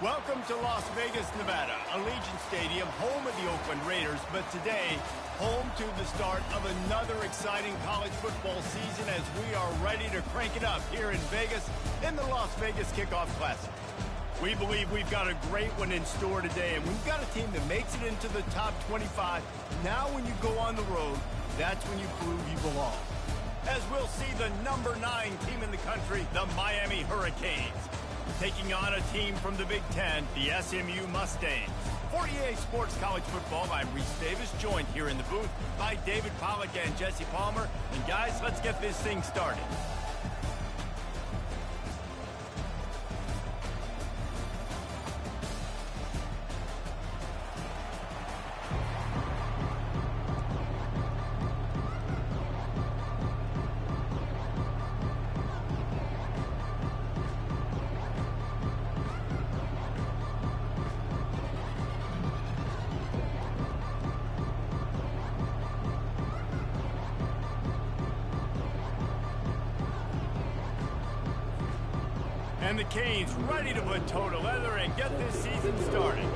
Welcome to Las Vegas, Nevada, Allegiant Stadium, home of the Oakland Raiders, but today, home to the start of another exciting college football season as we are ready to crank it up here in Vegas in the Las Vegas Kickoff Classic. We believe we've got a great one in store today, and we've got a team that makes it into the top 25. Now when you go on the road, that's when you prove you belong. As we'll see the number 9 team in the country, the Miami Hurricanes, taking on a team from the Big Ten, the SMU Mustangs. 48 Sports College Football, I'm Reese Davis, joined here in the booth by David Pollack and Jesse Palmer. And guys, let's get this thing started. And the Canes ready to put toe to leather and get this season started.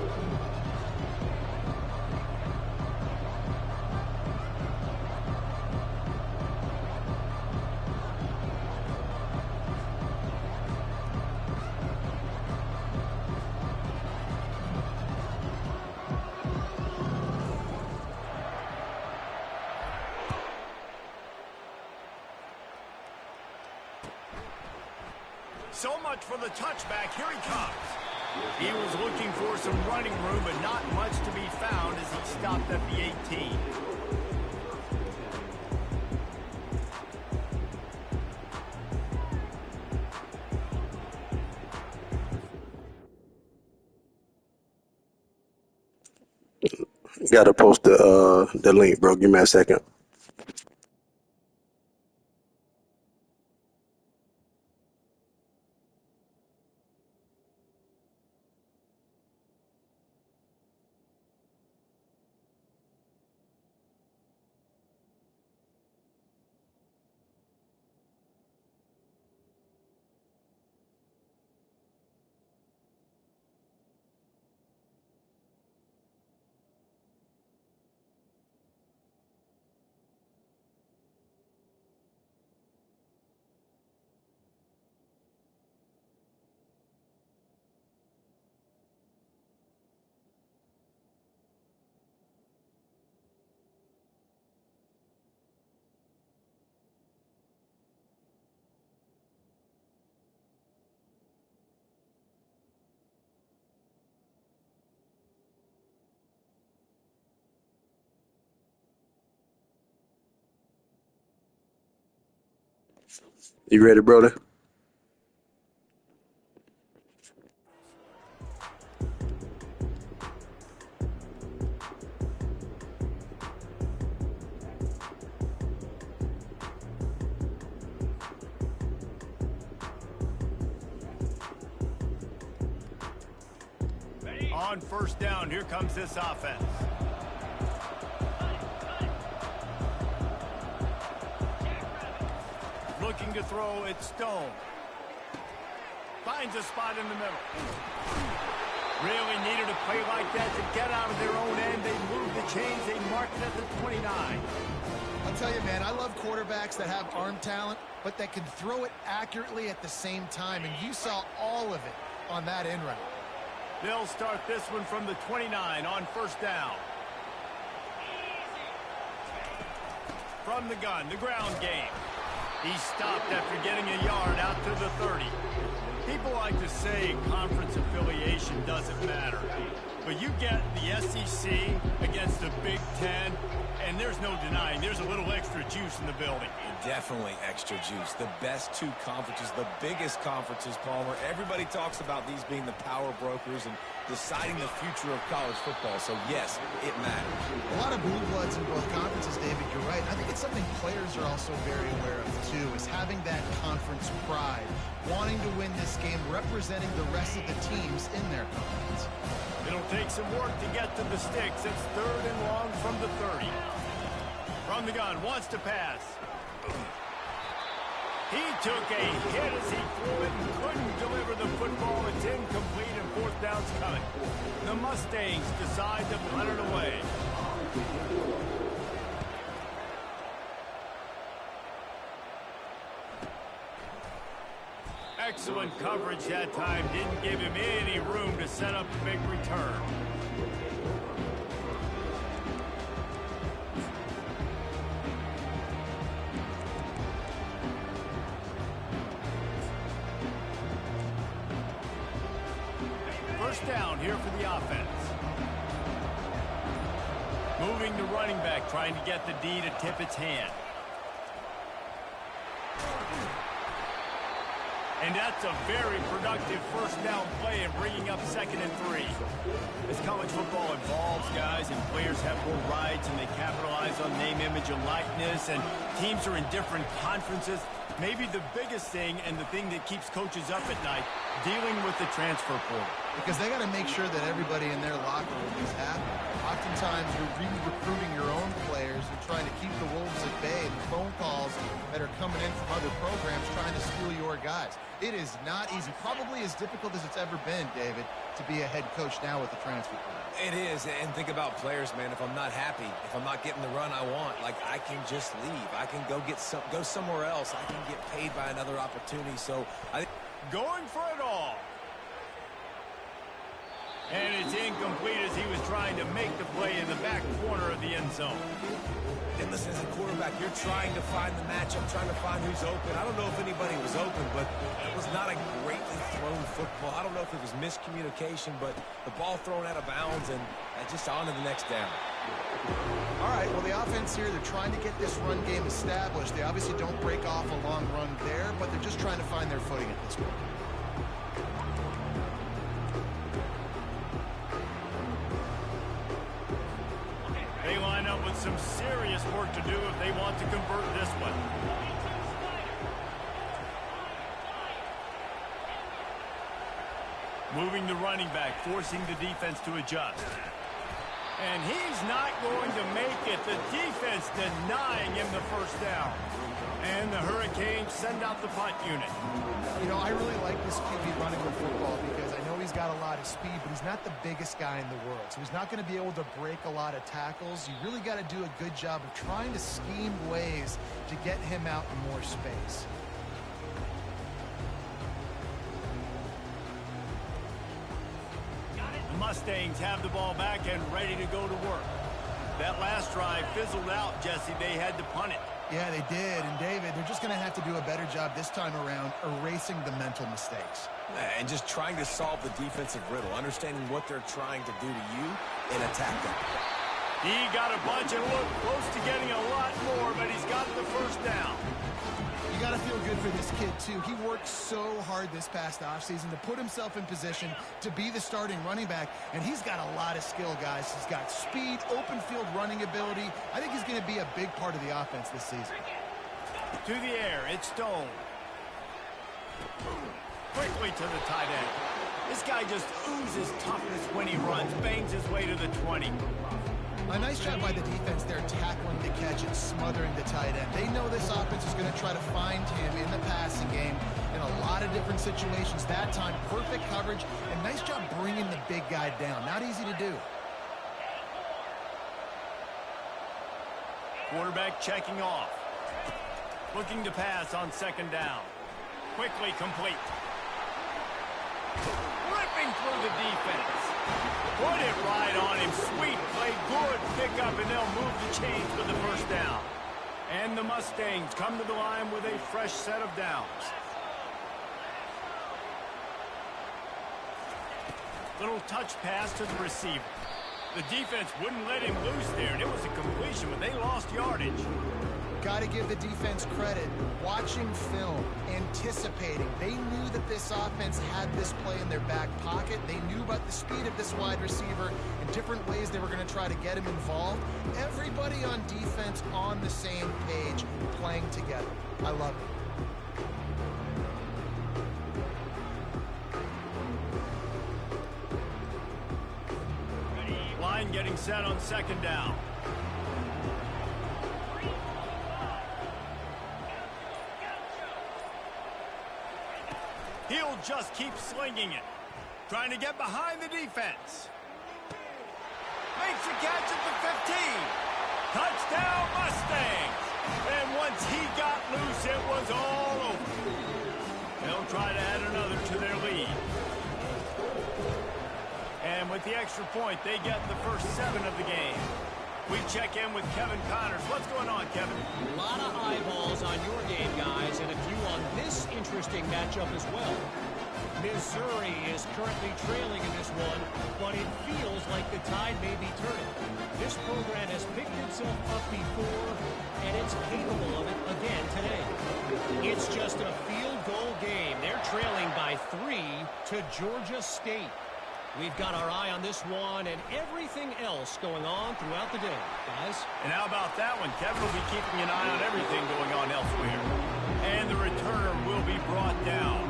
So much for the touchback. Here he comes. He was looking for some running room, but not much to be found as he stopped at the 18. Gotta post the link, bro. Give me a second. You ready, brother? On first down, here comes this offense. Looking to throw, it's Stone. Finds a spot in the middle. Really needed a play like that to get out of their own end. They moved the chains. They marked it at the 29. I'll tell you, man, I love quarterbacks that have arm talent, but that can throw it accurately at the same time. And you saw all of it on that end route. They'll start this one from the 29 on first down. From the gun, the ground game. He stopped after getting a yard out to the 30. People like to say conference affiliation doesn't matter. But you get the SEC against the Big Ten, and there's no denying there's a little extra juice in the building. Definitely extra juice. The best 2 conferences, the biggest conferences, Palmer. Everybody talks about these being the power brokers and deciding the future of college football. So, yes, it matters. A lot of blue bloods in both conferences, David. You're right. I think it's something players are also very aware of, too, is having that conference pride, wanting to win this game, representing the rest of the teams in their conference. It'll take some work to get to the sticks. It's 3rd and long from the 30. From the gun, wants to pass. He took a hit as he threw it and couldn't deliver the football. It's incomplete and fourth down's coming. The Mustangs decide to punt it away. Excellent coverage that time. Didn't give him any room to set up a big return. First down here for the offense. Moving the running back, trying to get the D to tip its hand. And that's a very productive first down play and bringing up 2nd and 3. As college football evolves, guys, and players have more rights and they capitalize on name, image, and likeness, and teams are in different conferences, maybe the biggest thing and the thing that keeps coaches up at night, dealing with the transfer portal. Because they got to make sure that everybody in their locker room is happy. Oftentimes, you're re-recruiting your own players and trying to keep the wolves at bay. The phone calls that are coming in from other programs trying to steal your guys. It is not easy. Probably as difficult as it's ever been, David, to be a head coach now with the transfer portal. It is, and think about players, man. If I'm not happy, if I'm not getting the run I want, like, I can just leave. I can go somewhere else. I can get paid by another opportunity. So I think going for it all. And it's incomplete as he was trying to make the play in the back corner of the end zone. And listen, as a quarterback, you're trying to find the matchup, trying to find who's open. I don't know if anybody was open, but it was not a greatly thrown football. I don't know if it was miscommunication, but the ball thrown out of bounds and just on to the next down. All right, well, the offense here, they're trying to get this run game established. They obviously don't break off a long run there, but they're just trying to find their footing at this point. They line up with some serious work to do if they want to convert this one. Moving the running back, forcing the defense to adjust. And he's not going to make it. The defense denying him the first down. And the Hurricanes send out the punt unit. You know, I really like this QB running the football because I know he's got a lot of speed, but he's not the biggest guy in the world. So he's not going to be able to break a lot of tackles. You really got to do a good job of trying to scheme ways to get him out in more space. The Mustangs have the ball back and ready to go to work. That last drive fizzled out, Jesse. They had to punt it. Yeah, they did. And, David, they're just going to have to do a better job this time around erasing the mental mistakes. And just trying to solve the defensive riddle, understanding what they're trying to do to you and attack them. He got a bunch and looked close to getting a lot more, but he's got the first down. You got to feel good for this kid, too. He worked so hard this past offseason to put himself in position to be the starting running back, and he's got a lot of skill, guys. He's got speed, open field running ability. I think he's going to be a big part of the offense this season. To the air, it's Stone. Quickly to the tight end. This guy just oozes toughness when he runs, bangs his way to the 20. A nice job by the defense there, tackling the catch and smothering the tight end. They know this offense is going to try to find him in the passing game in a lot of different situations. That time, perfect coverage, and nice job bringing the big guy down. Not easy to do. Quarterback checking off. Looking to pass on second down. Quickly complete. Ripping through the defense. Put it right on him. Sweet play. Good pickup, and they'll move the chains with the first down. And the Mustangs come to the line with a fresh set of downs. Little touch pass to the receiver. The defense wouldn't let him loose there, and it was a completion, but they lost yardage. Got to give the defense credit. Watching film, anticipating. They knew that this offense had this play in their back pocket. They knew about the speed of this wide receiver and different ways they were going to try to get him involved. Everybody on defense on the same page, playing together. I love it. Line getting set on second down. He'll just keep slinging it. Trying to get behind the defense. Makes a catch at the 15. Touchdown, Mustangs. And once he got loose, it was all over. They'll try to add another to their lead. And with the extra point, they get the first 7 of the game. We check in with Kevin Connors. What's going on, Kevin? A lot of eyeballs on your game, guys, and a few on this interesting matchup as well. Missouri is currently trailing in this one, but it feels like the tide may be turning. This program has picked itself up before, and it's capable of it again today. It's just a field goal game. They're trailing by 3 to Georgia State. We've got our eye on this one and everything else going on throughout the day, guys. And how about that one? Kevin will be keeping an eye on everything going on elsewhere. And the returner will be brought down.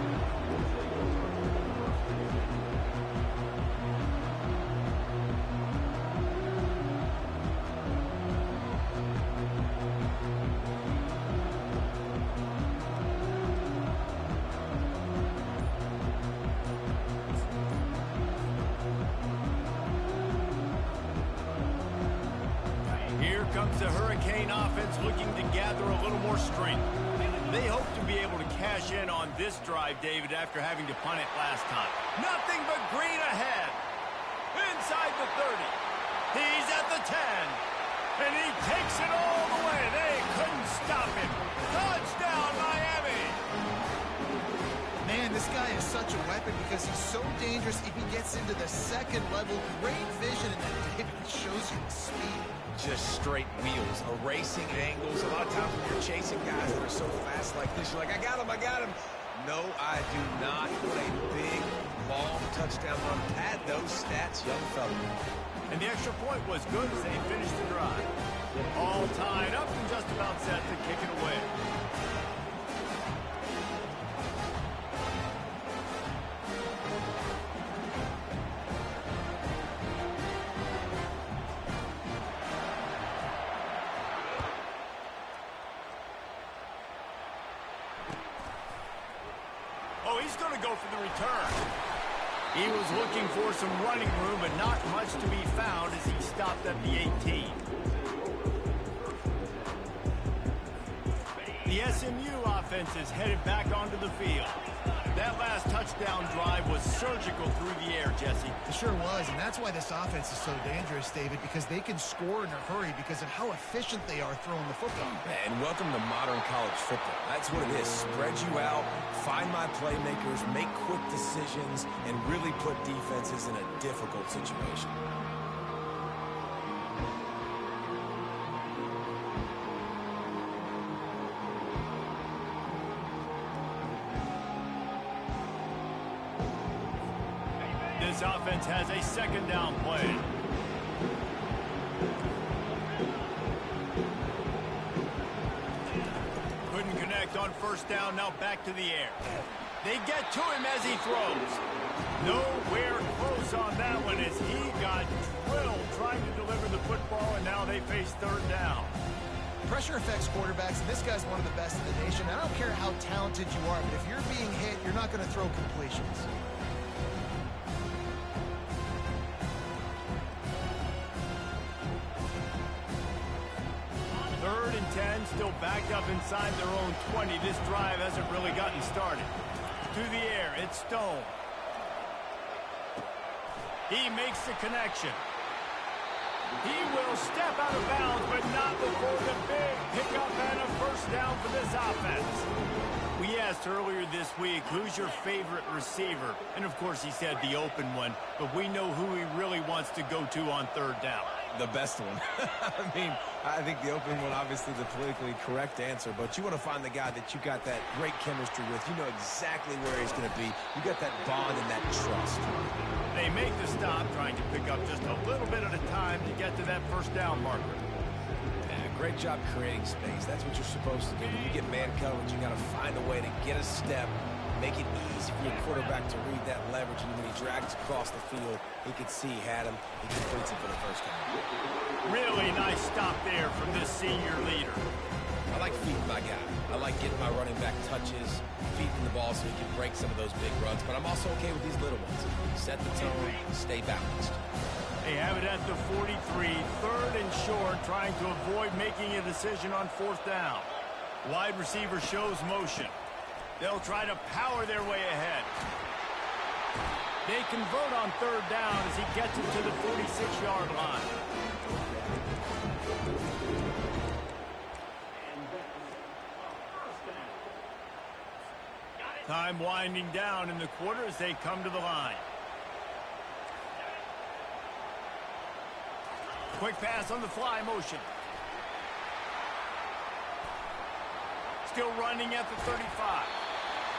Comes the Hurricane offense looking to gather a little more strength. They hope to be able to cash in on this drive, David, after having to punt it last time. Nothing but green ahead. Inside the 30. He's at the 10. And he takes it all the way. They couldn't stop him. Touchdown, Miami. Man, this guy is such a weapon because he's so dangerous if he gets into the second level. Great vision, and then David shows you the speed. Just straight wheels, erasing angles. A lot of times when you're chasing guys that are so fast like this, you're like, I got him, I got him. No, I do not. What a big, long touchdown run. Pad those stats, young fella. And the extra point was good as they finished the drive. All tied up and just about set to kick it away. Oh, he's going to go for the return. He was looking for some running room, but not much to be found as he stopped at the 18. The SMU offense is headed back onto the field. That last touchdown drive was surgical through the air, Jesse. It sure was, and that's why this offense is so dangerous, David, because they can score in a hurry because of how efficient they are throwing the football. And welcome to modern college football. That's what it is. Spread you out, find my playmakers, make quick decisions, and really put defenses in a difficult situation. This offense has a second down play. Couldn't connect on first down, now back to the air. They get to him as he throws. Nowhere close on that one as he got drilled trying to deliver the football, and now they face third down. Pressure affects quarterbacks, and this guy's one of the best in the nation. I don't care how talented you are, but if you're being hit, you're not going to throw completions. Third and 10, still backed up inside their own 20. This drive hasn't really gotten started. To the air, it's Stone. He makes the connection. He will step out of bounds, but not before the big pickup and a first down for this offense. We asked earlier this week, who's your favorite receiver? And, of course, he said the open one, but we know who he really wants to go to on third down. The best one. I mean, I think the open one, obviously the politically correct answer, but you want to find the guy that you got that great chemistry with. You know exactly where he's going to be. You got that bond and that trust. They make the stop, trying to pick up just a little bit at a time to get to that first down marker. Great job creating space. That's what you're supposed to do. When you get man coverage, you got to find a way to get a step make it easy for your quarterback to read that leverage, and when he drags across the field, he could see he had him. He completes it for the first time. Really nice stop there from this senior leader. I like feeding my guy. I like getting my running back touches, feeding the ball so he can break some of those big runs, but I'm also okay with these little ones. Set the tone, stay balanced. They have it at the 43, 3rd and short, trying to avoid making a decision on 4th down. Wide receiver shows motion. They'll try to power their way ahead. They convert on 3rd down as he gets it to the 46-yard line. Time winding down in the quarter as they come to the line. Quick pass on the fly motion. Still running at the 35.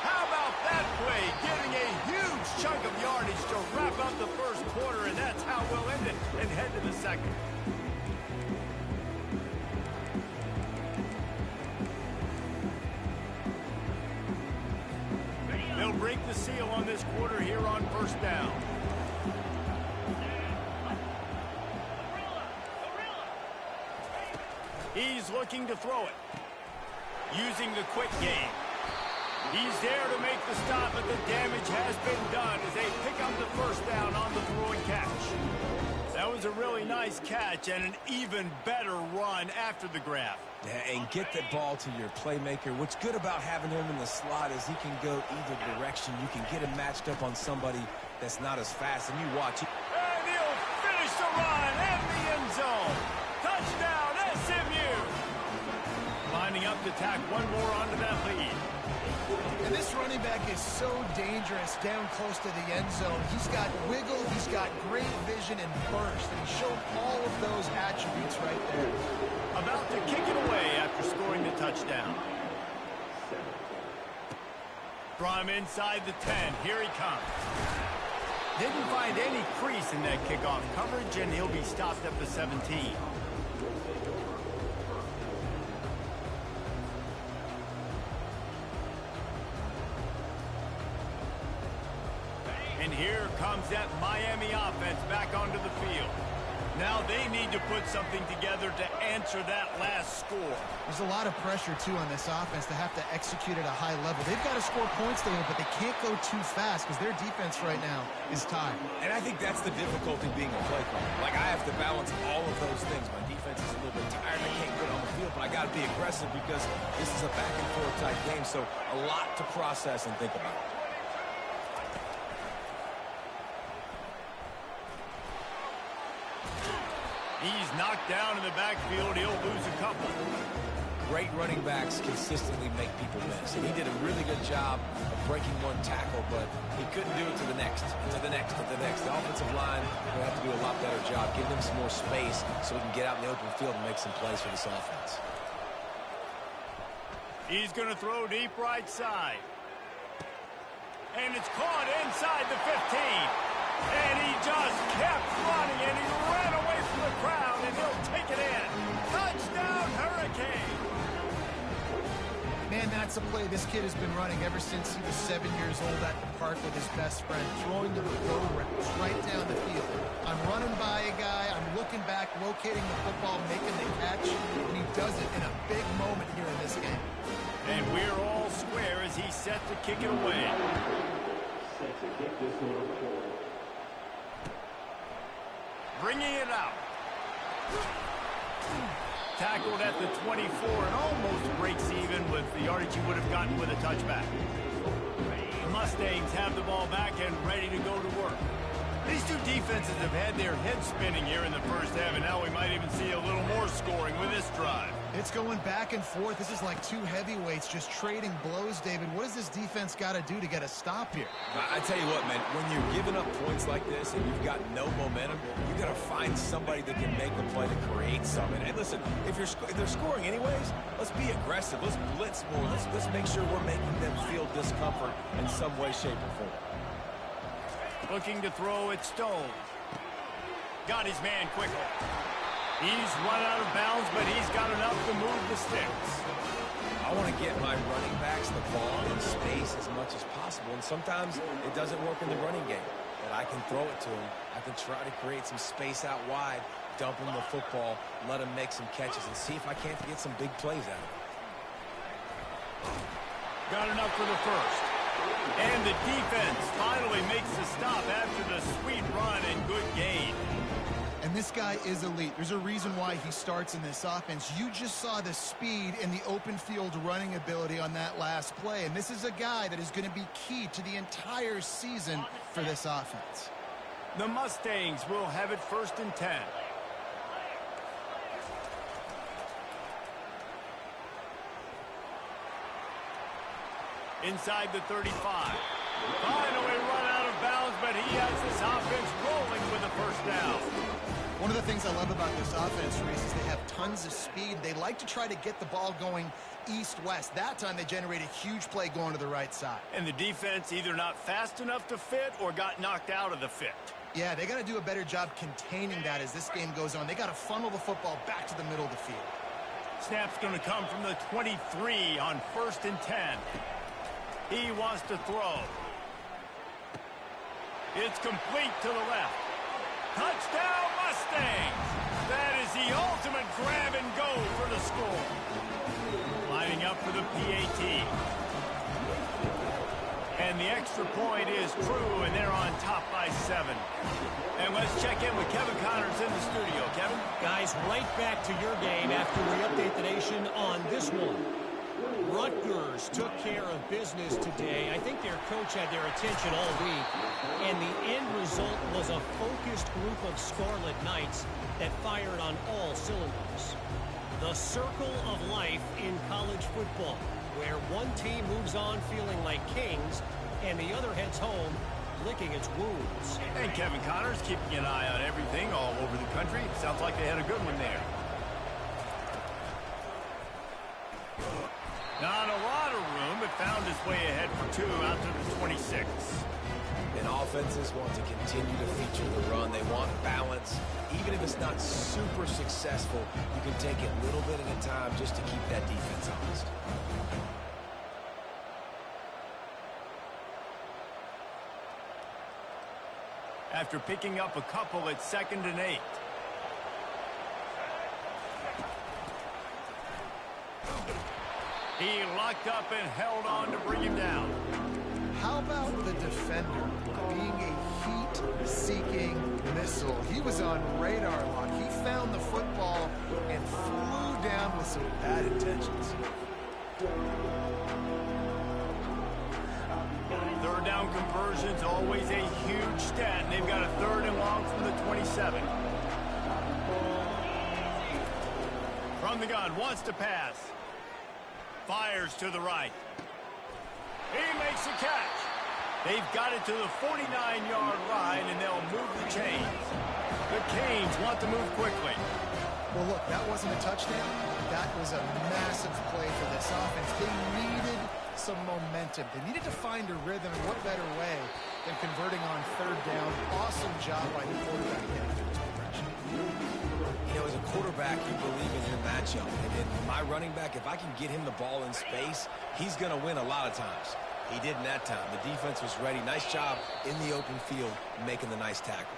How about that play? Getting a huge chunk of yardage to wrap up the first quarter, and that's how we'll end it and head to the second. They'll break the seal on this quarter here on 1st down. He's looking to throw it. Using the quick game. He's there to make the stop, but the damage has been done as they pick up the 1st down on the throwing catch. That was a really nice catch and an even better run after the grab. Yeah, and get the ball to your playmaker. What's good about having him in the slot is he can go either direction. You can get him matched up on somebody that's not as fast, and you watch it. And he'll finish the run and the end zone. Touchdown, SMU. Lining up to tack one more onto that lead. And this running back is so dangerous down close to the end zone. He's got wiggle, he's got great vision and burst, and he showed all of those attributes right there. About to kick it away after scoring the touchdown. From inside the 10, here he comes. Didn't find any crease in that kickoff coverage, and he'll be stopped at the 17. And here comes that Miami offense back onto the field. Now they need to put something together to answer that last score. There's a lot of pressure, too, on this offense to have to execute at a high level. They've got to score points, David, but they can't go too fast because their defense right now is tied. And I think that's the difficulty being a play caller. Like, I have to balance all of those things. My defense is a little bit tired. I can't get on the field, but I got to be aggressive because this is a back-and-forth type game, so a lot to process and think about. He's knocked down in the backfield. He'll lose a couple. Great running backs consistently make people miss. And he did a really good job of breaking one tackle, but he couldn't do it to the next, to the next, to the next. The offensive line will have to do a lot better job, giving him some more space so he can get out in the open field and make some plays for this offense. He's going to throw deep right side. And it's caught inside the 15. And he just kept running, and he ran away from the crowd, and he'll take it in. Touchdown, Hurricane! Man, that's a play this kid has been running ever since he was 7 years old at the park with his best friend, throwing the go routes right down the field. I'm running by a guy, I'm looking back, locating the football, making the catch, and he does it in a big moment here in this game. And we're all square as he's set to kick it away. Bringing it out. Tackled at the 24 and almost breaks even with the yardage he would have gotten with a touchback. The Mustangs have the ball back and ready to go to work. These two defenses have had their heads spinning here in the first half, and now we might even see a little more scoring with this drive. It's going back and forth. This is like two heavyweights just trading blows, David. What does this defense got to do to get a stop here? I tell you what, man, when you're giving up points like this and you've got no momentum, you got to find somebody that can make the play to create something. And listen, if they're scoring anyways, let's be aggressive. Let's blitz more. Let's make sure we're making them feel discomfort in some way, shape, or form. Looking to throw at Stone. Got his man quickly. He's run out of bounds, but he's got enough to move the sticks. I want to get my running backs the ball in space as much much as possible. And sometimes it doesn't work in the running game. But I can throw it to him. I can try to create some space out wide, dump him the football, let him make some catches, and see if I can't get some big plays out of it. Got enough for the first. And the defense finally makes the stop after the sweet run and good gain. And this guy is elite. There's a reason why he starts in this offense. You just saw the speed and the open field running ability on that last play. And this is a guy that is going to be key to the entire season for this offense. The Mustangs will have it 1st and 10. Inside the 35. Finally run out of bounds, but he has this offense rolling with a first down. One of the things I love about this offense, Reese, is they have tons of speed. They like to try to get the ball going east-west. That time they generate a huge play going to the right side. And the defense either not fast enough to fit or got knocked out of the fit. Yeah, they got to do a better job containing that as this game goes on. They got to funnel the football back to the middle of the field. Snap's going to come from the 23 on 1st and 10. He wants to throw. It's complete to the left. Touchdown, Mustangs! That is the ultimate grab and go for the score. Lining up for the PAT. And the extra point is true, and they're on top by 7. And let's check in with Kevin Connors in the studio. Kevin? Guys, right back to your game after we update the nation on this one. Rutgers took care of business today. I think their coach had their attention all week, and the end result was a focused group of Scarlet Knights that fired on all cylinders. The circle of life in college football, where one team moves on feeling like kings, and the other heads home licking its wounds. And Kevin Connors keeping an eye on everything all over the country. Sounds like they had a good one there. Not a lot of room, but found his way ahead for 2 out to the 26. And offenses want to continue to feature the run. They want balance. Even if it's not super successful, you can take it a little bit at a time just to keep that defense honest. After picking up a couple at 2nd and 8. He locked up and held on to bring him down. How about the defender being a heat-seeking missile? He was on radar lock. He found the football and flew down with some bad intentions. 3rd down conversion's always a huge stat, and they've got a 3rd and long from the 27. From the gun, wants to pass. Fires to the right. He makes a catch. They've got it to the 49-yard line, and they'll move the chains. The Canes want to move quickly. Well, look, that wasn't a touchdown. That was a massive play for this offense. They needed some momentum. They needed to find a rhythm, and what better way than converting on 3rd down. Awesome job by the quarterback getting to his progression. You know, as a quarterback, you believe in your matchup. And then my running back, if I can get him the ball in space, he's going to win a lot of times. He did in that time. The defense was ready. Nice job in the open field making the nice tackle.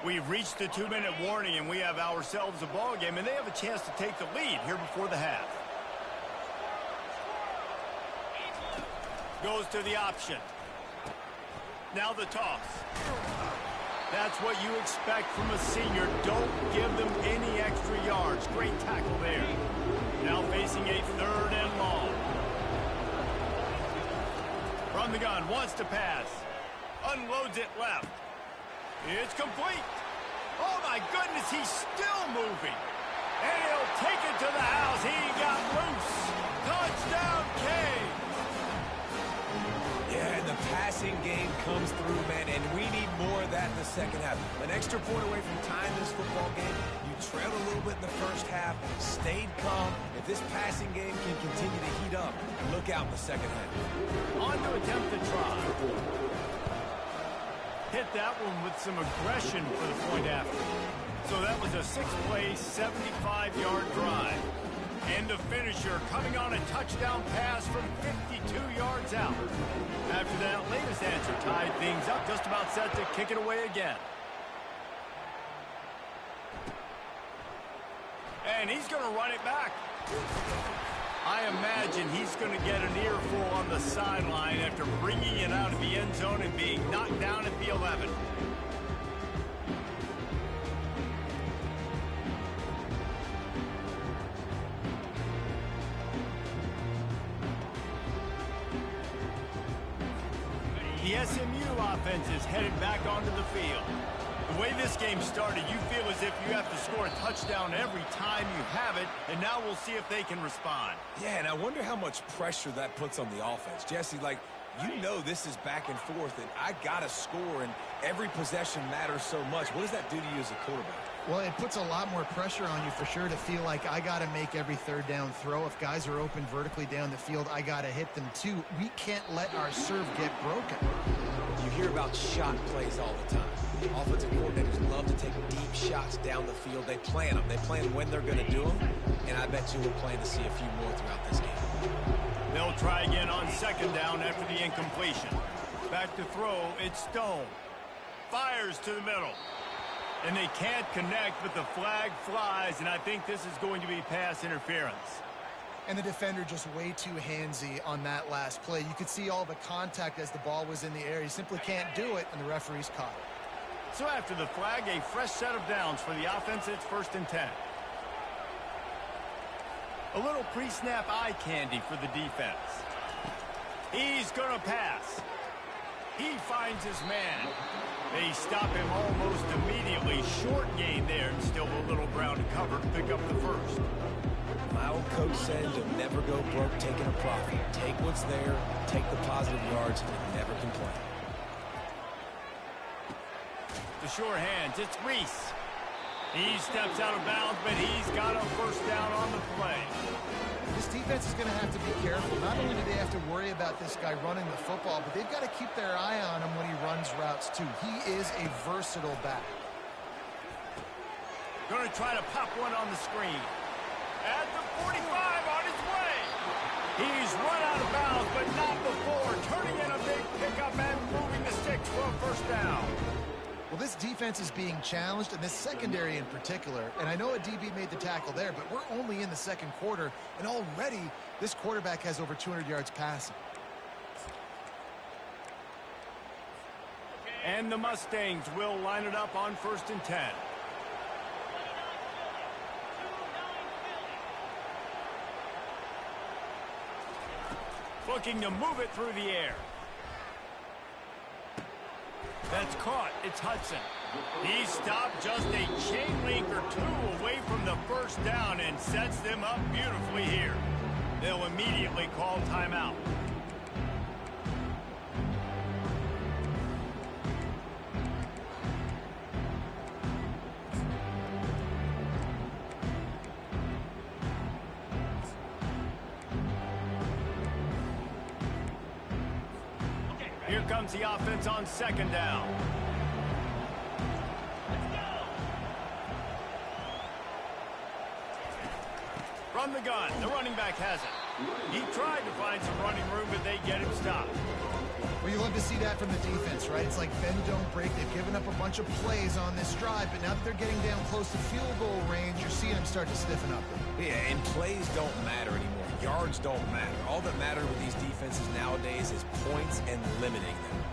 We've reached the 2-minute warning, and we have ourselves a ball game, and they have a chance to take the lead here before the half. Goes to the option. Now the toss. That's what you expect from a senior. Don't give them any extra yards. Great tackle there. Now facing a 3rd and long. From the gun, wants to pass. Unloads it left. It's complete. Oh, my goodness, he's still moving. And he'll take it to the house. He got loose. Touchdown, Canes. Yeah, and the passing game comes through, man, and we need more of that in the second half. An extra point away from tying this football game. You trailed a little bit in the first half, stayed calm. If this passing game can continue to heat up, look out in the second half. On to attempt to try. Hit that one with some aggression for the point after. So that was a 6-play, 75-yard drive. And the finisher coming on a touchdown pass from 52 yards out. After that latest answer tied things up, just about set to kick it away again. And he's going to run it back. I imagine he's going to get an earful on the sideline after bringing it out of the end zone and being knocked down at the 11. The SMU offense is headed back onto the field. The way this game started, you feel as if you have to score a touchdown every time you have it, and now we'll see if they can respond. Yeah, and I wonder how much pressure that puts on the offense. Jesse, like, you know this is back and forth, and I got to score, and every possession matters so much. What does that do to you as a quarterback? Well, it puts a lot more pressure on you for sure to feel like I got to make every third down throw. If guys are open vertically down the field, I got to hit them too. We can't let our serve get broken. You hear about shot plays all the time. Offensive coordinators love to take deep shots down the field. They plan them. They plan when they're going to do them, and I bet you we'll plan to see a few more throughout this game. They'll try again on second down after the incompletion. Back to throw, it's Stone. Fires to the middle. And they can't connect, but the flag flies, and I think this is going to be pass interference. And the defender just way too handsy on that last play. You could see all the contact as the ball was in the air. He simply can't do it, and the referee's caught it. So after the flag, a fresh set of downs for the offense. It's 1st and 10. A little pre-snap eye candy for the defense. He's going to pass. He finds his man. They stop him almost immediately. Short gain there, and still a little ground to cover to pick up the first. My old coach said you'll never go broke taking a profit. Take what's there, take the positive yards, and never complain. The sure hands, it's Reese. He steps out of bounds, but he's got a first down on the play. This defense is going to have to be careful. Not only do they have to worry about this guy running the football, but they've got to keep their eye on him when he runs routes too. He is a versatile back. Going to try to pop one on the screen. At the 45 on his way. He's run out of bounds, but not before. Turning in a big pickup and moving the sticks for a first down. Well, this defense is being challenged, and this secondary in particular. And I know a DB made the tackle there, but we're only in the second quarter, and already this quarterback has over 200 yards passing. And the Mustangs will line it up on 1st and 10. Looking to move it through the air. That's caught. It's Hudson. He stopped just a chain link or two away from the first down and sets them up beautifully here. They'll immediately call timeout. Here comes the offense on second down. From the gun, the running back has it. He tried to find some running room, but they get him stopped. Well, you love to see that from the defense, right? It's like bend, don't break. They've given up a bunch of plays on this drive, but now that they're getting down close to field goal range, you're seeing them start to stiffen up. Yeah, and plays don't matter anymore. Yards don't matter. All that matters with these defenses nowadays is points and limiting them.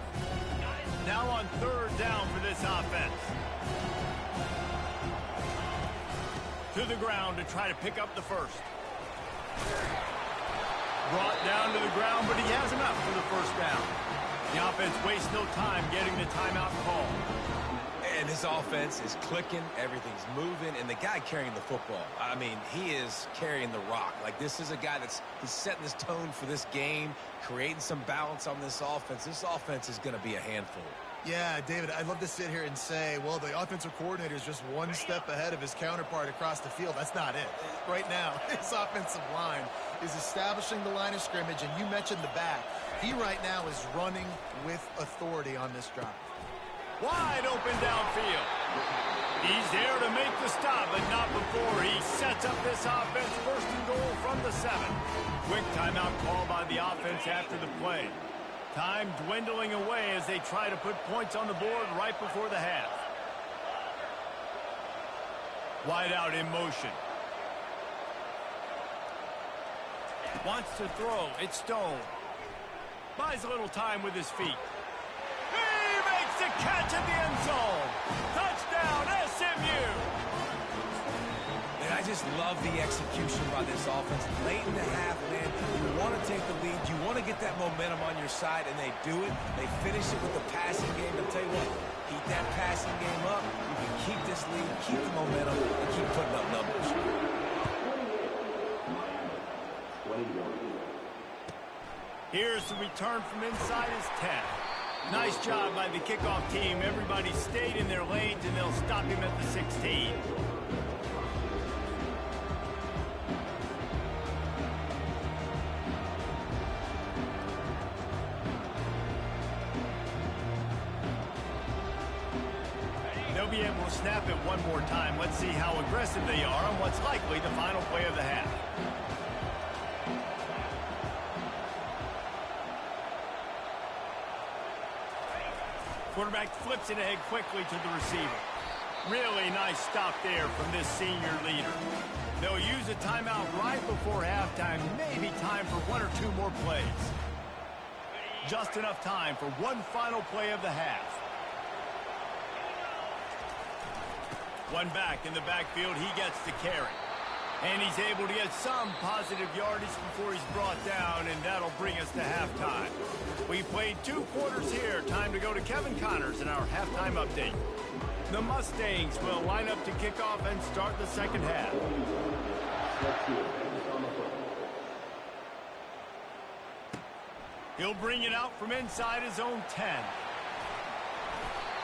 Now on third down for this offense. To the ground to try to pick up the first. Brought down to the ground, but he has enough for the first down. The offense wastes no time getting the timeout call. And this offense is clicking, everything's moving, and the guy carrying the football, I mean, he is carrying the rock. Like, this is a guy he's setting this tone for this game, creating some balance on this offense. This offense is going to be a handful. Yeah, David, I'd love to sit here and say, well, the offensive coordinator is just one step ahead of his counterpart across the field. That's not it. Right now, his offensive line is establishing the line of scrimmage, and you mentioned the back. He right now is running with authority on this drive. Wide open downfield. He's there to make the stop, but not before he sets up this offense. First and goal from the 7. Quick timeout call by the offense after the play. Time dwindling away as they try to put points on the board right before the half. Wide out in motion. Wants to throw. It's Stone. Buys a little time with his feet. He makes the catch at the end zone. Touchdown, SMU. And I just love the execution by this offense. Late in the half, man, you want to take the lead. You want to get that momentum on your side, and they do it. They finish it with the passing game. I'll tell you what, keep that passing game up. You can keep this lead, keep the momentum, and keep putting up numbers. Here's the return from inside his 10. Nice job by the kickoff team. Everybody stayed in their lanes, and they'll stop him at the 16. They'll be able to snap it one more time. Let's see how aggressive they are on what's likely the final play of the half. Quarterback flips it ahead quickly to the receiver. Really nice stop there from this senior leader. They'll use a timeout right before halftime. Maybe time for one or two more plays. Just enough time for one final play of the half. One back in the backfield. He gets the carry. And he's able to get some positive yardage before he's brought down, and that'll bring us to halftime. We played 2 quarters here. Time to go to Kevin Connors in our halftime update. The Mustangs will line up to kick off and start the second half. He'll bring it out from inside his own 10.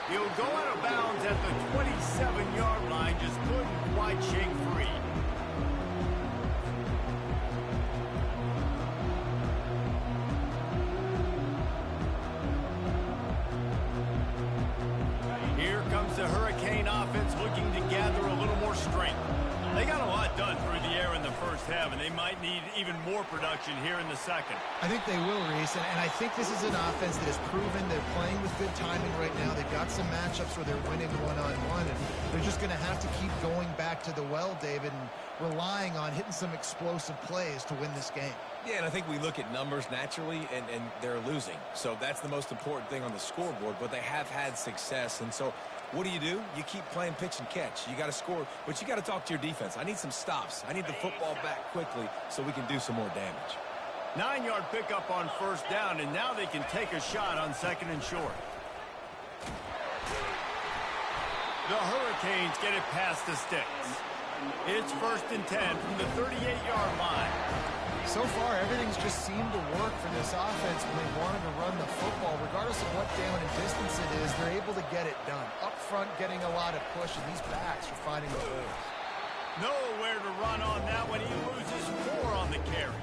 He'll go out of bounds at the 27-yard line, just couldn't quite shake free. Here comes the Hurricane offense looking to gather a little more strength. They got a lot done through the air in the first half, and they might need even more production here in the second. I think they will, Reese, and I think this is an offense that has proven they're playing with good timing right now. They've got some matchups where they're winning one-on-one, and they're just going to have to keep going back to the well, David, and relying on hitting some explosive plays to win this game. Yeah, and I think we look at numbers naturally, and they're losing. So that's the most important thing on the scoreboard, but they have had success. And so what do? You keep playing pitch and catch. You got to score, but you got to talk to your defense. I need some stops. I need the football back quickly so we can do some more damage. 9-yard pickup on first down, and now they can take a shot on second and short. The Hurricanes get it past the sticks. It's first and 10 from the 38-yard line. So far, everything's just seemed to work for this offense when they wanted to run the football. Regardless of what down and distance it is, they're able to get it done. Up front, getting a lot of push, and these backs are finding the holes. Nowhere to run on that one. He loses 4 on the carry.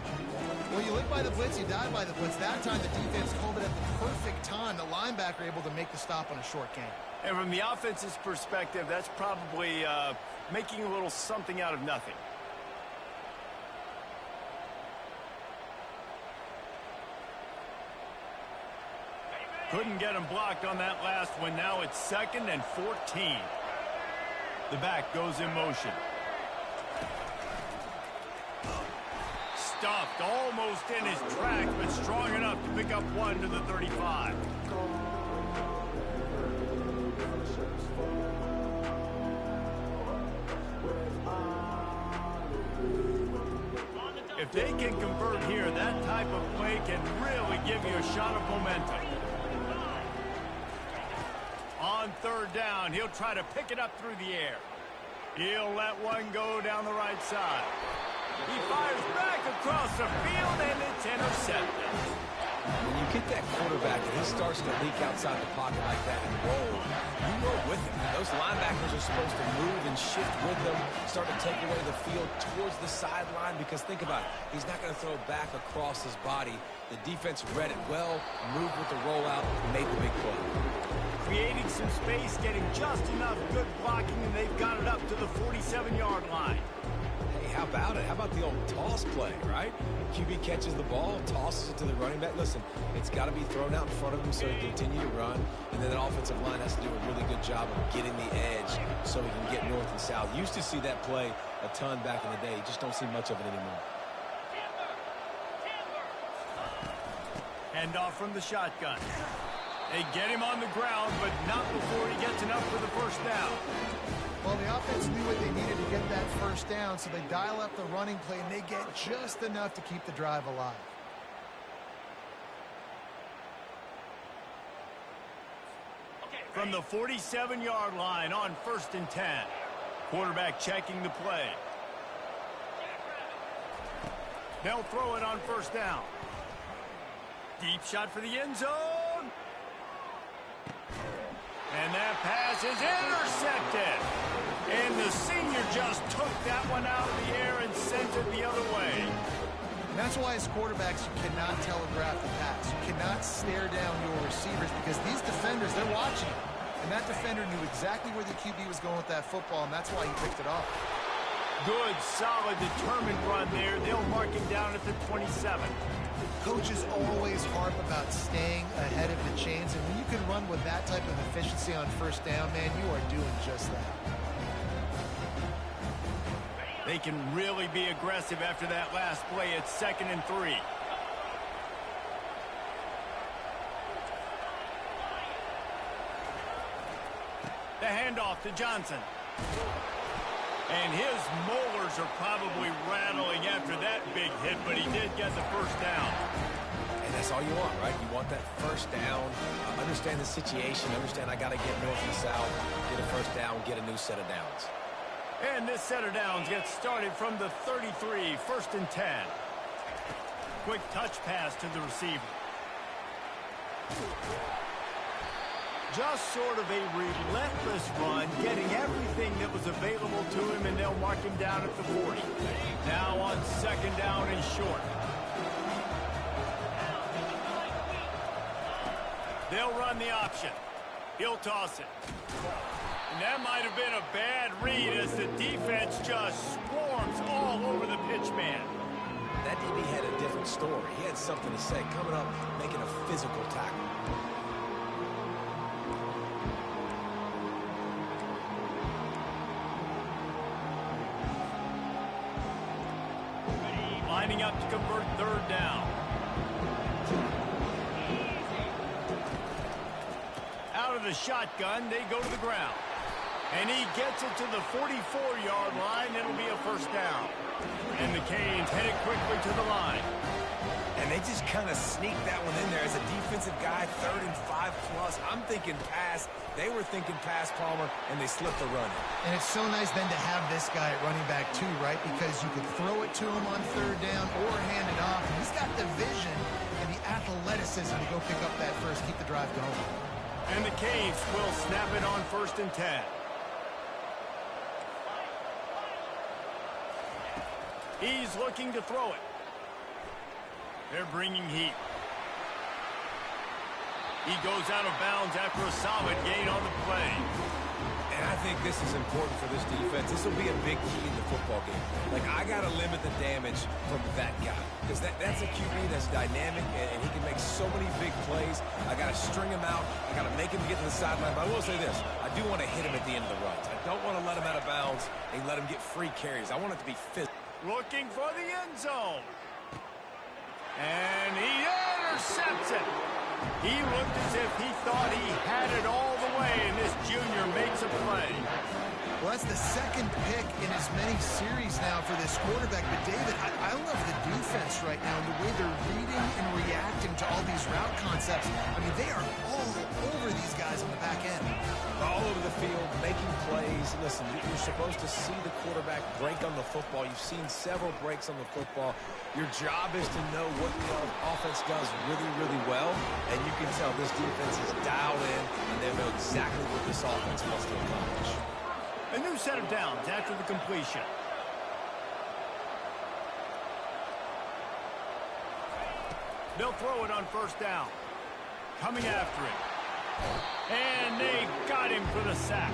Well, you live by the blitz, you die by the blitz. That time, the defense called it at the perfect time. The linebacker able to make the stop on a short game. And from the offense's perspective, that's probably making a little something out of nothing. Couldn't get him blocked on that last one. Now it's 2nd and 14. The back goes in motion. Stuffed almost in his tracks, but strong enough to pick up 1 to the 35. If they can convert here, that type of play can really give you a shot of momentum. On third down, he'll try to pick it up through the air. He'll let one go down the right side. He fires back across the field, and it's intercepted. When you get that quarterback and he starts to leak outside the pocket like that and roll, you roll with him. Those linebackers are supposed to move and shift with them, start to take away the field towards the sideline, because think about it, he's not going to throw back across his body. The defense read it well, moved with the rollout, and made the big play. creating some space, getting just enough good blocking, and they've got it up to the 47-yard line. Hey, how about it? How about the old toss play, right? QB catches the ball, tosses it to the running back. Listen, it's got to be thrown out in front of him so he can continue to run, and then the offensive line has to do a really good job of getting the edge so he can get north and south. Used to see that play a ton back in the day. You just don't see much of it anymore. Hand off from the shotgun. They get him on the ground, but not before he gets enough for the first down. Well, the offense knew what they needed to get that first down, so they dial up the running play, and they get just enough to keep the drive alive. From the 47-yard line on 1st and 10. Quarterback checking the play. They'll throw it on 1st down. Deep shot for the end zone. And that pass is intercepted. And the senior just took that one out of the air and sent it the other way. And that's why as quarterbacks you cannot telegraph the pass. You cannot stare down your receivers because these defenders, they're watching. And that defender knew exactly where the QB was going with that football, and that's why he picked it off. Good, solid, determined run there. They'll mark him down at the 27. Coaches always harp about staying ahead of the chains, and when you can run with that type of efficiency on 1st down, man, you are doing just that. They can really be aggressive after that last play at 2nd and 3. The handoff to Johnson. And his molars are probably rattling after that big hit, but he did get the first down. And that's all you want, right? You want that first down, understand the situation, understand I got to get north and south, get a first down, get a new set of downs. And this set of downs gets started from the 33, 1st and 10. Quick touch pass to the receiver. Just sort of a relentless run, getting everything that was available to him, and they'll mark him down at the 40. Now on 2nd down and short. They'll run the option. He'll toss it. And that might have been a bad read as the defense just swarms all over the pitch man. That DB had a different story. He had something to say, coming up, making a physical tackle. Lining up to convert 3rd down. Out of the shotgun, they go to the ground. And he gets it to the 44-yard line. It'll be a first down. And the Canes headed quickly to the line. And they just kind of sneaked that one in there as a defensive guy, 3rd and 5+. I'm thinking pass. They were thinking pass, Palmer, and they slipped the run. And it's so nice then to have this guy at running back too, right? Because you could throw it to him on 3rd down or hand it off. And he's got the vision and the athleticism to go pick up that first, keep the drive going. And the Canes will snap it on 1st and 10. He's looking to throw it. They're bringing heat. He goes out of bounds after a solid gain on the play. And I think this is important for this defense. This will be a big key in the football game. Like, I got to limit the damage from that guy. Because that's a QB that's dynamic, and he can make so many big plays. I got to string him out. I got to make him get to the sideline. But I will say this. I do want to hit him at the end of the runs. I don't want to let him out of bounds and let him get free carries. I want it to be physical. Looking for the end zone. And he intercepts it. He looked as if he thought he had it all the way, and this junior makes a play. Well, that's the 2nd pick in as many series now for this quarterback. But, David, I love the defense right now and the way they're reading and reacting to all these route concepts. I mean, they are all over these guys on the back end. All over the field, making plays. Listen, you're supposed to see the quarterback break on the football. You've seen several breaks on the football. Your job is to know what the offense does really, really well. And you can tell this defense is dialed in, and they know exactly what this offense wants to accomplish. A new set of downs after the completion. They'll throw it on 1st down. Coming after it. And they got him for the sack.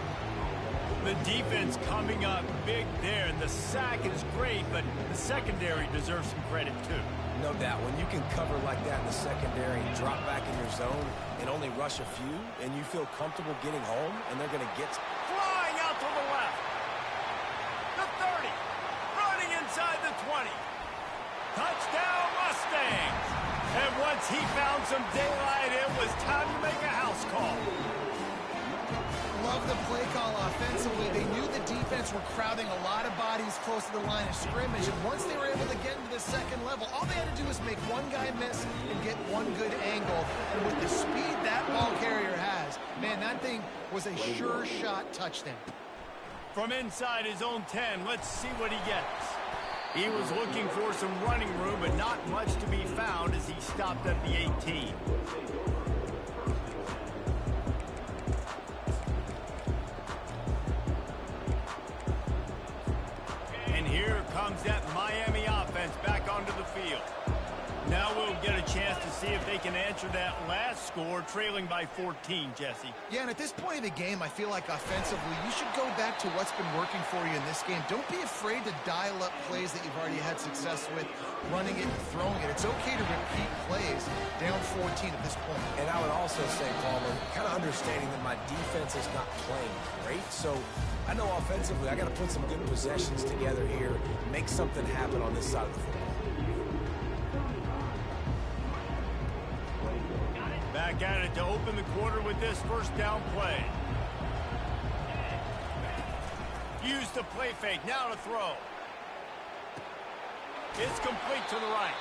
The defense coming up big there, and the sack is great, but the secondary deserves some credit too. No doubt. When you can cover like that in the secondary, drop back in your zone, and only rush a few, and you feel comfortable getting home, and they're going to get... Flying out to the left. The 30. Running inside the 20. Touchdown Mustangs. And once he found some daylight, it was time to make a house call. Love the play call offensively. They knew the defense were crowding a lot of bodies close to the line of scrimmage, and once they were able to get into the second level, all they had to do was make one guy miss and get one good angle. And with the speed that ball carrier has, man, that thing was a sure shot touchdown. From inside his own 10, let's see what he gets. He was looking for some running room, but not much to be found as he stopped at the 18. And here comes that Miami offense back onto the field. Now we'll get a chance to see if they can answer that last score, trailing by 14, Jesse. Yeah, and at this point of the game, I feel like offensively, you should go back to what's been working for you in this game. Don't be afraid to dial up plays that you've already had success with, running it and throwing it. It's okay to repeat plays down 14 at this point. And I would also say, Palmer, kind of understanding that my defense is not playing great, so I know offensively I got to put some good possessions together here, make something happen on this side of the football. Back at it to open the quarter with this first down play. Use the play fake, now to throw. It's complete to the right.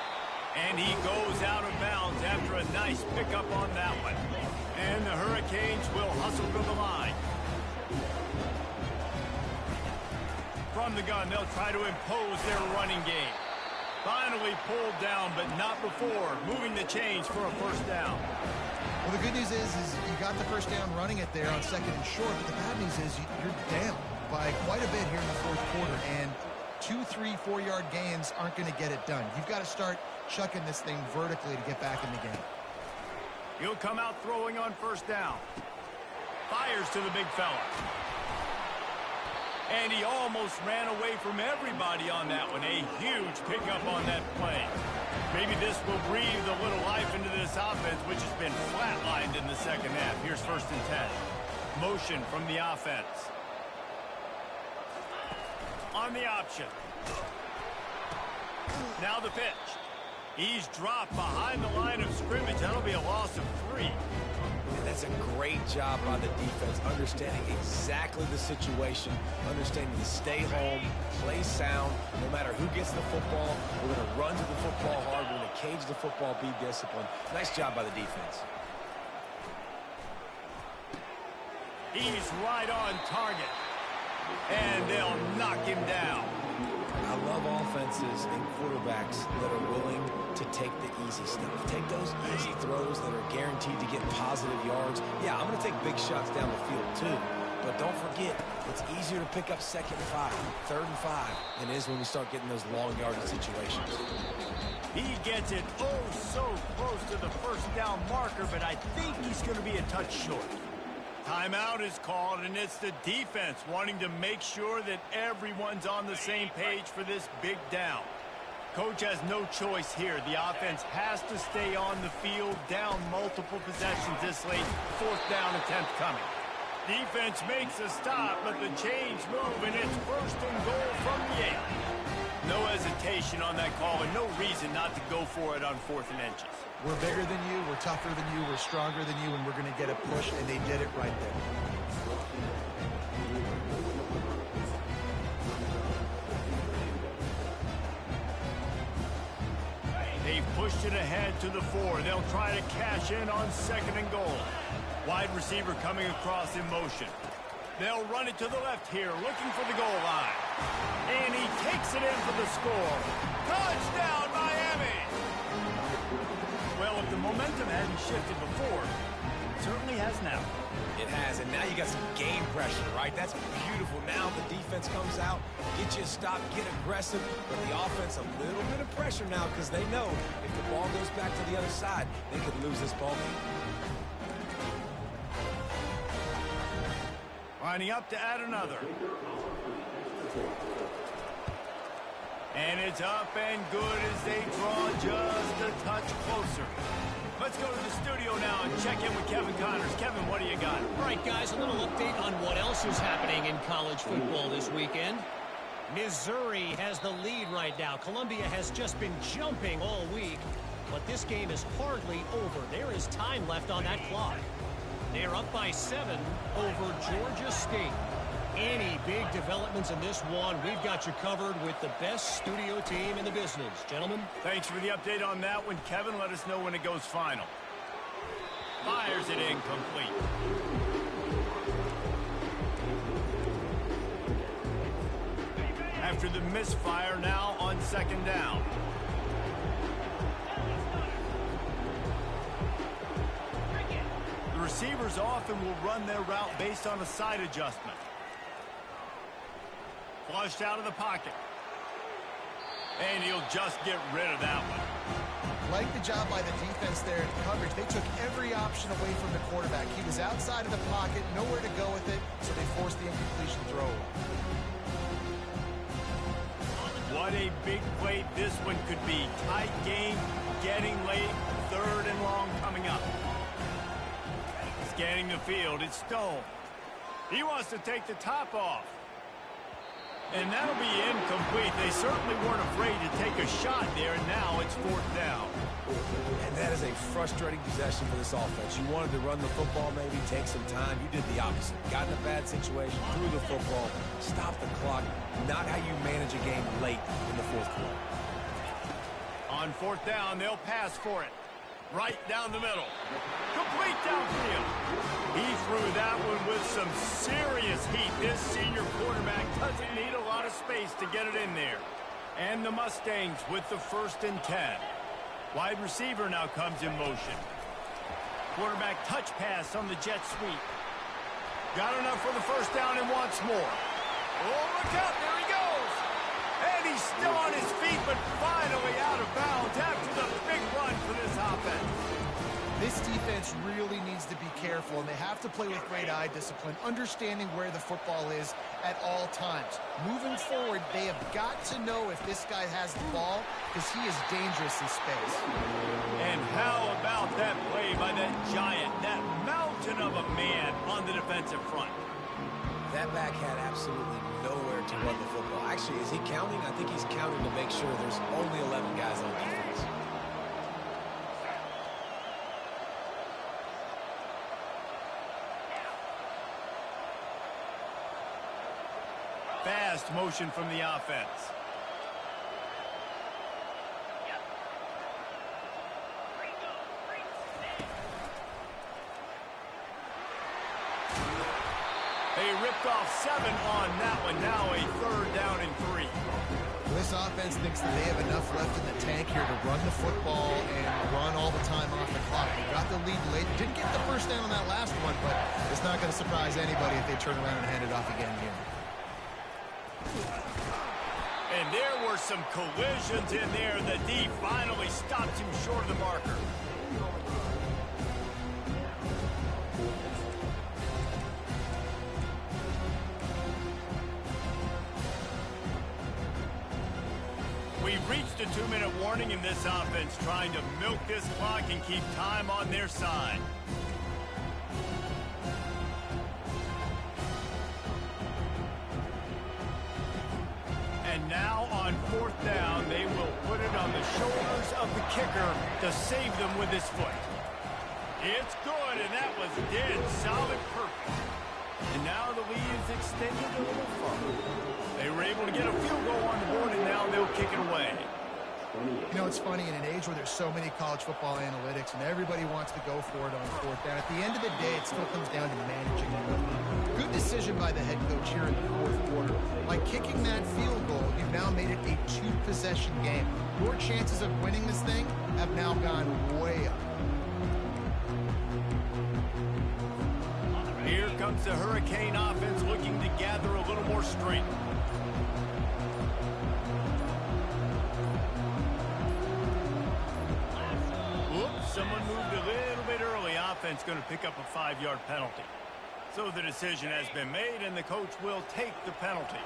And he goes out of bounds after a nice pickup on that one. And the Hurricanes will hustle to the line. From the gun, they'll try to impose their running game. Finally pulled down, but not before moving the chains for a first down. Well, the good news is you got the first down running it there on second and short, but the bad news is you're down by quite a bit here in the fourth quarter, and 2, 3, 4-yard gains aren't going to get it done. You've got to start chucking this thing vertically to get back in the game. He'll come out throwing on first down. Fires to the big fella. And he almost ran away from everybody on that one. A huge pickup on that play. Maybe this will breathe a little life into this offense, which has been flatlined in the second half. Here's first and 10. Motion from the offense. On the option. Now the pitch. He's dropped behind the line of scrimmage. That'll be a loss of 3. And that's a great job by the defense, understanding exactly the situation, understanding to stay home, play sound, no matter who gets the football. We're going to run to the football hard. We're going to cage the football, be disciplined. Nice job by the defense. He's right on target. And they'll knock him down. I love offenses and quarterbacks that are willing to take the easy stuff. Take those easy throws that are guaranteed to get positive yards. Yeah, I'm going to take big shots down the field too. But don't forget, it's easier to pick up second and 5, third and 5 than it is when we start getting those long yardage situations. He gets it oh so close to the first down marker, but I think he's going to be a touch short. Timeout is called, and it's the defense wanting to make sure that everyone's on the same page for this big down. Coach has no choice here. The offense has to stay on the field, down multiple possessions this late. Fourth down attempt coming. Defense makes a stop, but the chains move, and it's first and goal from the 8. No hesitation on that call, and no reason not to go for it on 4th and inches. We're bigger than you, we're tougher than you, we're stronger than you, and we're going to get a push, and they did it right there. They've pushed it ahead to the 4. They'll try to cash in on 2nd and goal. Wide receiver coming across in motion. They'll run it to the left here, looking for the goal line. And he takes it in for the score. Touchdown, Miami! Well, if the momentum hadn't shifted before, it certainly has now. It has, and now you got some game pressure, right? That's beautiful. Now the defense comes out, get you a stop, get aggressive, but the offense a little bit of pressure now because they know if the ball goes back to the other side, they could lose this ball game. Lining up to add another. And it's up and good as they draw just a touch closer. Let's go to the studio now and check in with Kevin Connors. Kevin, what do you got? All right, guys, a little update on what else is happening in college football this weekend. Missouri has the lead right now. Columbia has just been jumping all week, but this game is hardly over. There is time left on that clock. They're up by 7 over Georgia State. Any big developments in this one, we've got you covered with the best studio team in the business. Gentlemen? Thanks for the update on that one. Kevin, let us know when it goes final. Fires it incomplete. After the misfire, now on 2nd down. The receivers often will run their route based on a side adjustment. Flushed out of the pocket. And he'll just get rid of that one. Like the job by the defense there in coverage. They took every option away from the quarterback. He was outside of the pocket, nowhere to go with it, so they forced the incompletion throw. What a big play this one could be. Tight game, getting late, 3rd and long coming up. Scanning the field, it's Stone. He wants to take the top off. And that'll be incomplete. They certainly weren't afraid to take a shot there, and now it's 4th down. And that is a frustrating possession for this offense. You wanted to run the football, maybe take some time. You did the opposite. Got in a bad situation, threw the football, stopped the clock. Not how you manage a game late in the 4th quarter. On 4th down, they'll pass for it. Right down the middle. Complete downfield. He threw that one with some serious heat. This senior quarterback doesn't need a lot of space to get it in there. And the Mustangs with the 1st and 10. Wide receiver now comes in motion. Quarterback touch pass on the jet sweep. Got enough for the 1st down and wants more. Oh, look out, there he goes. And he's still on his feet, but finally out of bounds after the big run for this offense. This defense really needs to be careful, and they have to play with great eye discipline, understanding where the football is at all times. Moving forward, they have got to know if this guy has the ball, because he is dangerous in space. And how about that play by that giant, that mountain of a man on the defensive front? That back had absolutely nowhere to run the football. Actually, is he counting? I think he's counting to make sure there's only 11 guys on defense. Fast motion from the offense. They ripped off 7 on that one. Now a 3rd down and 3. This offense thinks that they have enough left in the tank here to run the football and run all the time off the clock. They got the lead late. Didn't get the 1st down on that last one, but it's not going to surprise anybody if they turn around and hand it off again here. And there were some collisions in there. The D finally stopped him short of the marker. We've reached a 2-minute warning in this offense, trying to milk this clock and keep time on their side. And now on 4th down, they will put it on the shoulders of the kicker to save them with his foot. It's good, and that was dead solid perfect. And now the lead is extended a little further. They were able to get a field goal on the board, and now they'll kick it away. You know, it's funny, in an age where there's so many college football analytics and everybody wants to go for it on 4th down, at the end of the day, it still comes down to managing it. Good decision by the head coach here in the 4th quarter. By kicking that field goal, you've now made it a 2-possession game. Your chances of winning this thing have now gone way up. Here comes the Hurricane offense looking to gather a little more strength. Oops, someone moved a little bit early. Offense going to pick up a 5-yard penalty. So the decision has been made, and the coach will take the penalty.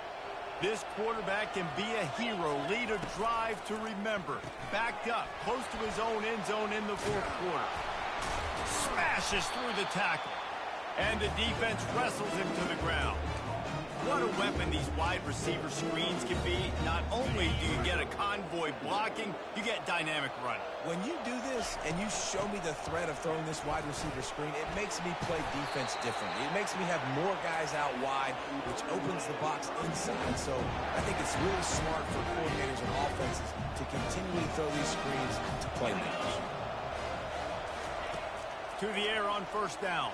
This quarterback can be a hero, lead a drive to remember. Backed up, close to his own end zone in the fourth quarter. Smashes through the tackle. And the defense wrestles him to the ground. What a weapon these wide receiver screens can be. Not only do you get a convoy blocking, you get dynamic running. When you do this and you show me the threat of throwing this wide receiver screen, it makes me play defense differently. It makes me have more guys out wide, which opens the box inside. So I think it's really smart for coordinators and offenses to continually throw these screens to playmakers. To the air on first down.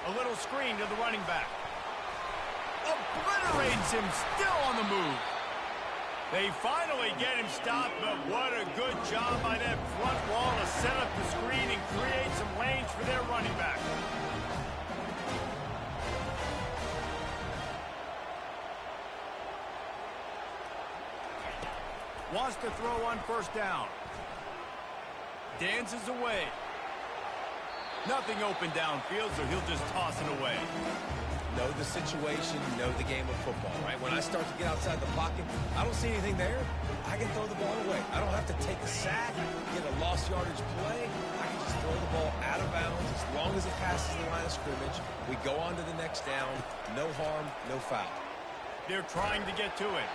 A little screen to the running back. Obliterates him, still on the move. They finally get him stopped, but what a good job by that front wall to set up the screen and create some lanes for their running back. Wants to throw on first down. Dances away. Nothing open downfield, so he'll just toss it away. Know the situation, know the game of football, right? When I start to get outside the pocket, I don't see anything there. I can throw the ball away. I don't have to take a sack, get a lost yardage play. I can just throw the ball out of bounds as long as it passes the line of scrimmage. We go on to the next down. No harm, no foul. They're trying to get to it.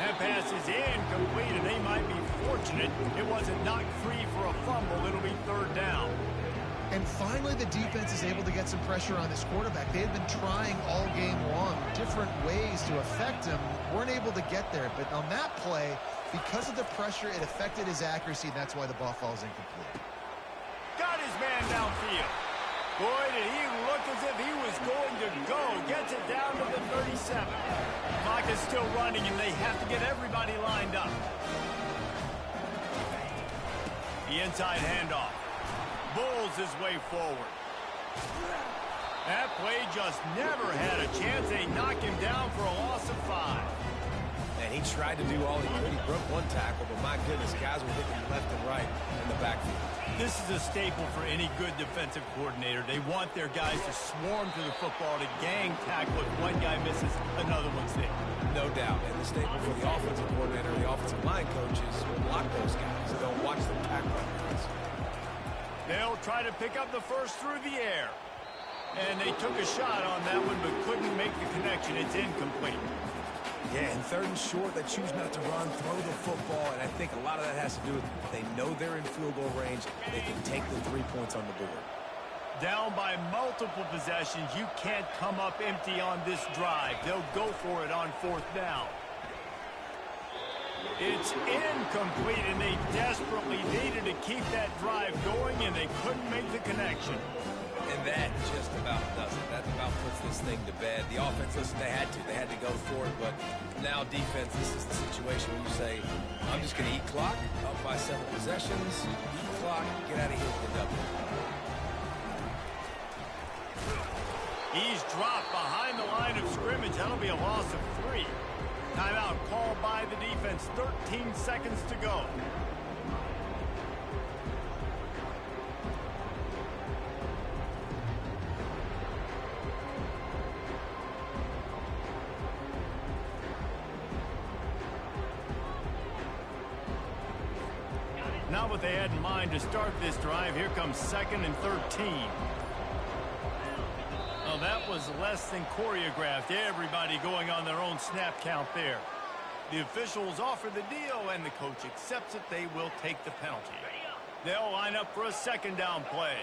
That pass is incomplete, and they might be fortunate it wasn't knocked free for a fumble. It'll be third down. And finally, the defense is able to get some pressure on this quarterback. They had been trying all game long different ways to affect him. Weren't able to get there. But on that play, because of the pressure, it affected his accuracy, and that's why the ball falls incomplete. Got his man downfield. Boy, did he look as if he was going to go. Gets it down to the 37. Clock is still running, and they have to get everybody lined up. The inside handoff. Bulls his way forward. That play just never had a chance. They knock him down for a loss of 5. And he tried to do all he could. He broke one tackle, but my goodness, guys were hitting left and right in the backfield. This is a staple for any good defensive coordinator. They want their guys to swarm to the football, to gang tackle. If one guy misses, another one's there. No doubt. And the staple for the offensive coordinator and the offensive line coaches will block those guys. They'll watch them tackle guys. They'll try to pick up the first through the air. And they took a shot on that one, but couldn't make the connection. It's incomplete. Yeah, and third and short, they choose not to run, throw the football, and I think a lot of that has to do with they know they're in field goal range. They can take the 3 points on the board. Down by multiple possessions, you can't come up empty on this drive. They'll go for it on fourth down. It's incomplete, and they desperately needed to keep that drive going, and they couldn't make the connection. And that just about does it. That about puts this thing to bed. The offense, listen, they had to go for it, but now defense, this is the situation where you say, I'm just going to eat clock, up by 7 possessions, eat clock, get out of here with the W. He's dropped behind the line of scrimmage. That'll be a loss of 3. Timeout called by the defense. 13 seconds to go. Not what they had in mind to start this drive. Here comes 2nd and 13. Well, that was less than choreographed. Everybody going on their own snap count there. The officials offer the deal, and the coach accepts it. They will take the penalty. They'll line up for a second down play.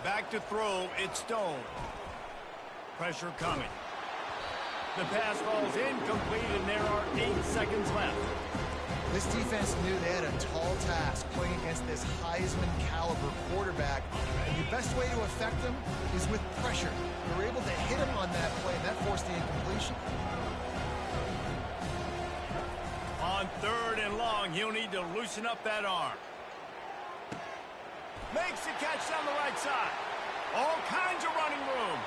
Back to throw, it's Stone. Pressure coming. The pass falls incomplete, and there are 8 seconds left. This defense knew they had a tall task playing against this Heisman-caliber quarterback, and the best way to affect him is with pressure. They were able to hit him on that play, and that forced the incompletion. On 3rd and long, he'll need to loosen up that arm. Makes the catch down the right side. All kinds of running room.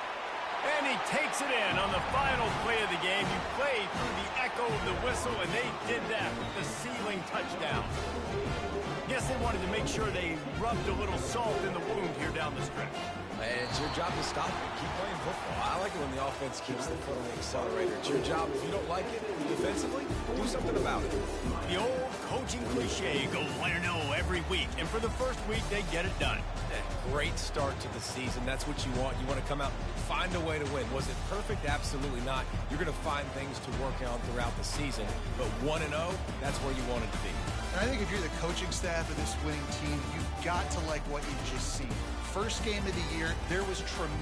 And he takes it in on the final play of the game. You play through the echo of the whistle, and they did that with the ceiling touchdown. Guess they wanted to make sure they rubbed a little salt in the wound here down the stretch. And it's your job to stop it. Keep playing football. I like it when the offense keeps the foot on the accelerator. It's your job. If you don't like it defensively, do something about it. The old coaching cliche, go win or no every week. And for the first week, they get it done. Great start to the season. That's what you want. You want to come out, find a way to win. Was it perfect? Absolutely not. You're going to find things to work on throughout the season. But 1-0, that's where you want it to be. And I think if you're the coaching staff of this winning team, you've got to like what you've just seen. First game of the year, there was tremendous